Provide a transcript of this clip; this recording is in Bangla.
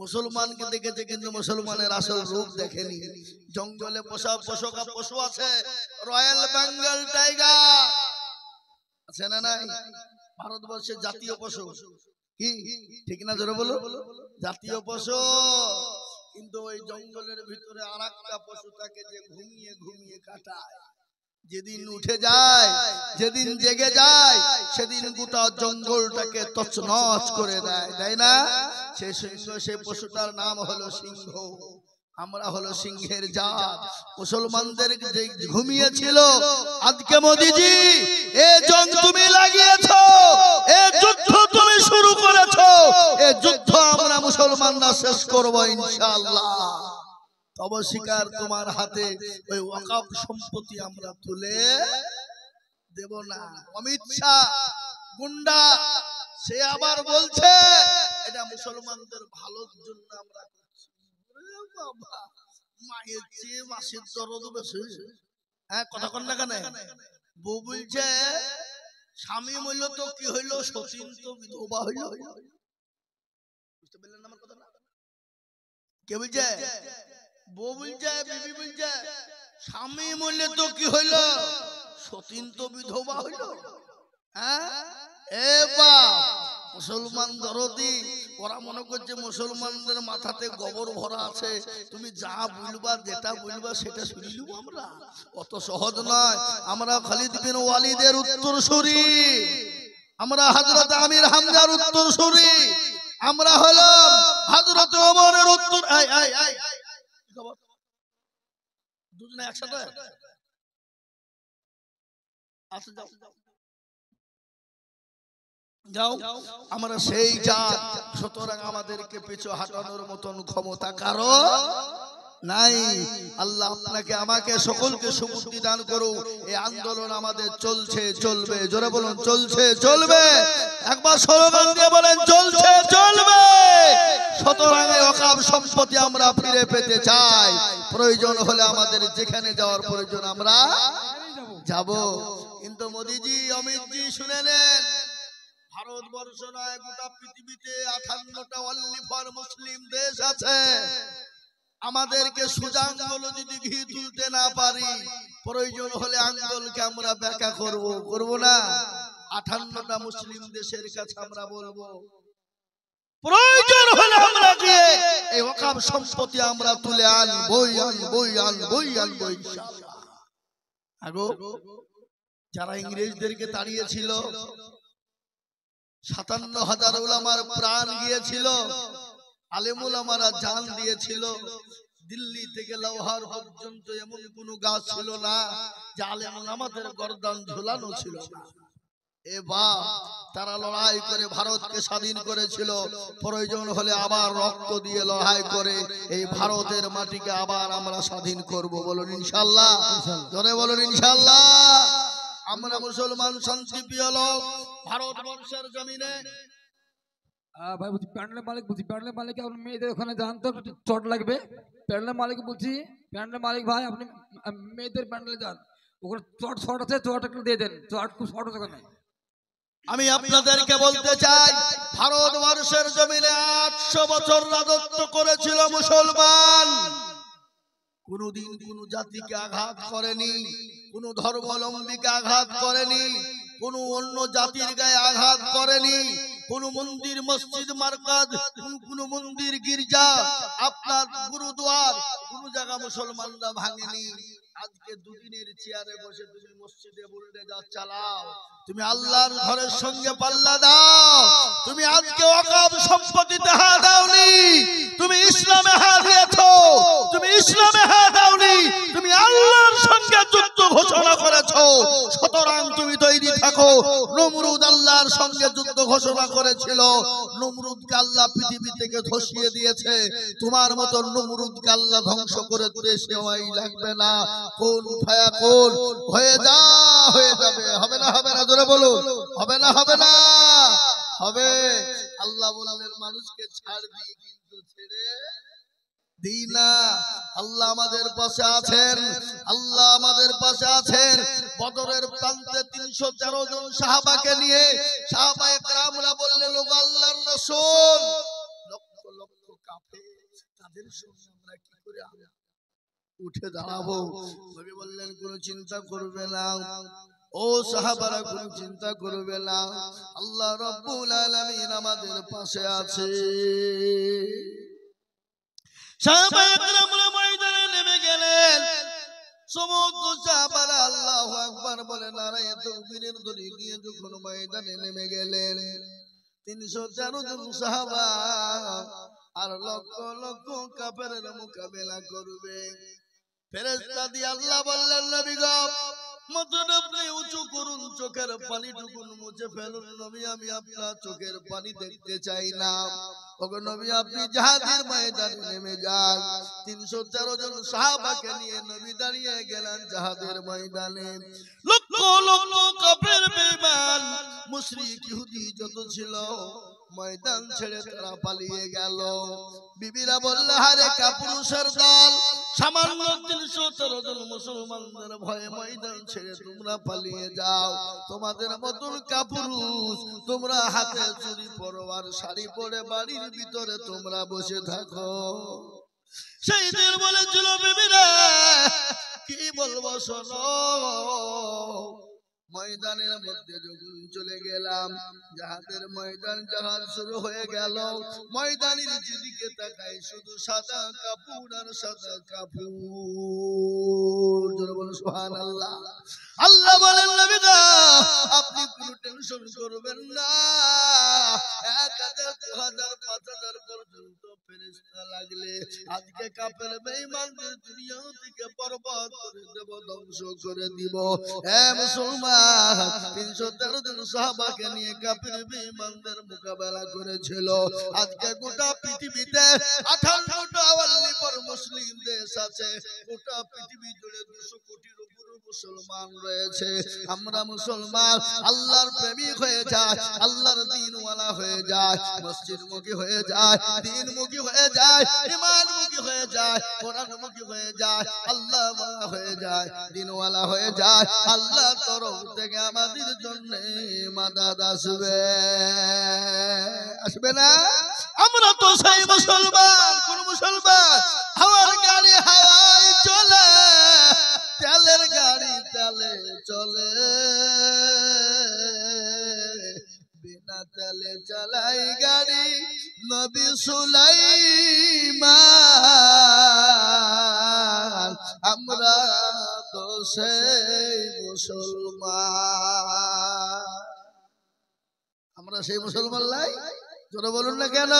মুসলমানকে দেখেছে কিন্তু মুসলমানের আসল রূপ দেখেনি। জঙ্গলে পোষা পশু আছে, রয়্যাল বেঙ্গল টাইগার আছে না নাই? ভারতবর্ষের জাতীয় পশু কি, ঠিক না? জোরে বলো, জাতীয় পশু। কিন্তু ওই জঙ্গলের ভিতরে আরেকটা পশু থাকে যে ঘুমিয়ে ঘুমিয়ে কাটায়। যেদিন উঠে যায়, যেদিন জেগে যায়, সেদিন গোটা জঙ্গলটাকে তছনছ করে দেয়, তাই না? সেই পশুটার নাম হলো সিংহ। আমরা হলো সিংহের জাত। মুসলমানদের যে ঘুমিয়েছিল, আজকে মোদিজি এ জং তুমি লাগিয়েছো, এ যুদ্ধ তুমি শুরু করেছো, এ যুদ্ধ আমরা মুসলমানরা শেষ করব ইনশাআল্লাহ। তবে শিকার তোমার হাতে ওই ওয়াকফ সম্পত্তি আমরা তুলে দেব না। অমিত শাহ গুন্ডা, সে আবার বলছে এটা মুসলমানদের ভালোর জন্য আমরা করছি। বাবা, মায়ের চেয়ে মাসের দরদ বেশি। হ্যাঁ, কথা কন না কেন? বউ বলছে স্বামী মূল্য তো কি হইলো, সতীন তো বিধবা হইল। বুঝতে পারলেন আমার কথা? না কে বলছে? বউ বলছে, বিবি বলছে স্বামী মূল্য তো কি হইল, সতীন তো বিধবা হইল। হ্যাঁ, এ বাপ, মুসলমান দরদি, ওরা মনে করছে মুসলমানদের মাথাতে গোবর ভরা আছে, তুমি যা বলবা যেটা বলবা সেটা শুনি নেব আমরা। অত সহজ নয়। আমরা খালিদ বিন ওয়ালিদের উত্তরসূরি, আমরা হযরত আমির হামজার উত্তরসূরি, আমরা হলো হযরত ওমরের উত্তর। দুজনে একসাথে আসে, যাও, আমরা সেই জাত। সুতরাং আমাদেরকে পিছু হাঁটানোর মতন ক্ষমতা কারো নাই। আল্লাহ আপনাকে আমাকে সকলকে সুবুদ্ধি দান করুন। এই আন্দোলন আমাদের চলছে, চলবে। জোরে বলুন, চলছে, চলবে। একবার স্লোগান দিয়ে বলেন, চলছে, চলবে। সুতরাং এই ওয়াকফ সম্পত্তি আমরা ফিরে পেতে চাই। প্রয়োজন হলে আমাদের যেখানে যাওয়ার প্রয়োজন আমরা যাব। কিন্তু মোদিজি, অমিতজি শুনে নেন, ভারতবর্ষ নয়, গোটা পৃথিবীতে 58টা অনলি ফর মুসলিম দেশ আছে। আমাদেরকে সুজাঙ্গল যদি ঘি তুলতে না পারি, প্রয়োজন হলে আঙ্গুলকে আমরা ব্যাখ্যা করব না। 58টা মুসলিম দেশের কাছে আমরা বলবো, প্রয়োজন হলে আমরা গিয়ে এই ওয়াকফ সম্পত্তি আমরা তুলে আনবই, আনবই, আনবই, আনবই ইনশাআল্লাহ। আগো যারা ইংরেজদেরকে তাড়িয়েছিল, 57,000 উলামার প্রাণ গিয়েছিল, আলেম উলামারা জান দিয়েছিল। দিল্লি থেকে লাহোর পর্যন্ত এমন কোন গাছ ছিল না যে আলেম উলামাদের গর্দান ঝুলানো ছিল না। এ বাপ, তারা লড়াই করে ভারতকে স্বাধীন করেছিল। প্রয়োজন হলে আবার রক্ত দিয়ে লড়াই করে এই ভারতের মাটিকে আবার আমরা স্বাধীন করব। বলুন ইনশাআল্লাহ, জোরে বলুন ইনশাআল্লাহ। আমরা মুসলমান শান্তিপ্রিয় লোক, ভারতবর্ষের জমিনে। ভাই বলছি প্যান্ডেলের মালিক, বলছি প্যান্ডেলের মালিক, আপনার মেয়েদের ওখানে যান তো, চট লাগবে। প্যান্ডেলের মালিক বলছি, প্যান্ডেলের মালিক ভাই, আপনি মেয়েদের প্যান্ডেলে যান, ওখানে চট শর্ট আছে, চট একটু দিয়ে দেন, চট খুব শর্ট আছে ওখানে। আমি আপনাদেরকে বলতে চাই, ভারতবর্ষের জমিনে 800 বছর রাজত্ব করেছিল মুসলমান। কোনদিন কোন জাতিকে আঘাত করেনি, কোন ধর্মাবলম্বীকে আঘাত করেনি, কোন অন্য জাতির গায়ে আঘাত করেনি। কোন মন্দির, মসজিদ, মারকাজ, কোন মন্দির, গির্জা, আপনার গুরুদুয়ার, কোন জায়গা মুসলমানরা ভাঙেনি। আজকে দুদিনের চেয়ারে বসে তুমি মসজিদে বুলডোজার চালাও, তুমি আল্লাহর ঘরের সঙ্গে পাল্লা দাও। তুমি আজকে ওয়াকফ সম্পত্তিতে হাত দাওনি, তুমি ইসলামে হাত দিয়েছো, তুমি ইসলামে হাত দাওনি, তুমি আল্লাহর সঙ্গে যুদ্ধ ঘোষণা করেছো। সুতরাং তুমি তৈরি থাকো। নমরুদ আল্লাহর সঙ্গে যুদ্ধ ঘোষণা করেছিল, নমরুদকে আল্লাহ পৃথিবী থেকে ধসিয়ে দিয়েছে। তোমার মতো নমরুদকে আল্লাহ ধ্বংস করে দিতে সময় লাগবে না। কোন ফায়াকুন হয়ে যা, হয়ে যাবে। হবে না, হবে না? জোরে বলো, হবে না, হবে না? হবে। আল্লাহ বললেন মানুষকে ছাড় দিই, কিন্তু ছেড়ে দিই না। আল্লাহ আমাদের পাশে আছেন, আল্লাহ আমাদের পাশে আছেন। বদরের প্রান্তে 313 জন সাহাবাকে নিয়ে সাহাবায়ে কেরামরা বললেন, ওগো আল্লাহর রাসূল, লক্ষ লক্ষ কাঁপে, তাদের সঙ্গে আমরা কি করে উঠে দাঁড়াবো? নবী বললেন কোন চিন্তা করবে না ও সাহাবারা, কোন চিন্তা করবে না, আল্লাহ রাব্বুল আলামিন আমাদের পাশে আছে। সাহাবায়ে কেরামরা ময়দানে নেমে গেলেন। সমস্ত সাহাবারা আল্লাহু আকবার বলে নারায়ে তাকবীরের ধ্বনি দিয়ে যখন ময়দানে নেমে গেলেন, 313 জন সাহাবা আর লক্ষ লক্ষ কাফেরের মোকাবেলা করবে। ফেরেশতা দিয়ে আল্লাহ বললেন নবী গো, মাথাটা আপনি উঁচু করুন, চোখের পানিটুকু মুছে ফেলুন। নবী আমি আপনার চোখের পানি দেখতে চাই না। ওগো নবী আপনি জিহাদের ময়দানে নেমে যান। 313 জন সাহাবাকে নিয়ে নবী দাঁড়িয়ে গেলেন জিহাদের ময়দানে। লক্ষ লক্ষ কাফের বেঈমান মুশরিক ইহুদি যত ছিল ময়দান ছেড়ে তারা পালিয়ে গেল। বিবিরা বলল হারে কাপুরুষের দল, সামান্য 313 জন মুসলমানদের ভয়ে ময়দান ছেড়ে তোমরা পালিয়ে যাও। তোমাদের মতন কাপুরুষ তোমরা হাতে চুরি পরোয়ার শাড়ি পরে বাড়ির ভিতরে তোমরা বসে থাকো। সেইদের বলেছিল বিবিরা কি বলবো শোনো, ময়দানের মধ্যে যখন চলে গেলাম, জাহাজের ময়দান, জাহাজ শুরু হয়ে গেল। ময়দানের যেদিকে তাকাই শুধু সাদা কাপড় আর সাদা কাপড়। জোরে বলো সুবহানাল্লাহ। আল্লাহ বলেন নবী গো আপনি কোনো টেনশন করবেন না, 1000 2000 5000 পর্যন্ত ফেরেশতা লাগলে আজকে কাফের বেঈমানদের দুনিয়া থেকে বরবাদ করে দেব, ধ্বংস করে দিব। এ মুসলমান 313 জন সাহাবাকে নিয়ে কাফের বেঈমানদের মোকাবেলা করেছিল। আজকে গোটা পৃথিবীতে 58টা ওয়ালি পর মুসলিম দেশ আছে। গোটা পৃথিবী জুড়ে 200 কোটির উপর মুসলমান রয়েছে। আমরা মুসলমান আল্লাহর প্রেমিক হয়ে যায়, আল্লাহর দ্বীনওয়ালা হয়ে যায়, মসজিদমুখী হয়ে যায়, দ্বীনমুখী হয়ে যায়, ঈমানমুখী হয়ে যায়, কোরআনমুখী হয়ে যায়, আল্লাহওয়ালা হয়ে যায়, দ্বীনওয়ালা হয়ে যায়। আল্লাহর তরফ থেকে আমাদের জন্য মাদাদ আসবে, আসবে না? আমরা তো সেই মুসলমান। কোন মুসলমান? হাওয়ার গাড়ি হাওয়ায় চলে, তেলের গাড়ি তেলে চলে, বিনা তেলে চালাই গাড়ি নবী সুলাইমান। আমরা তো সেই মুসলমান। আমরা সেই মুসলমান লাই, জোরে বলুন না কেন?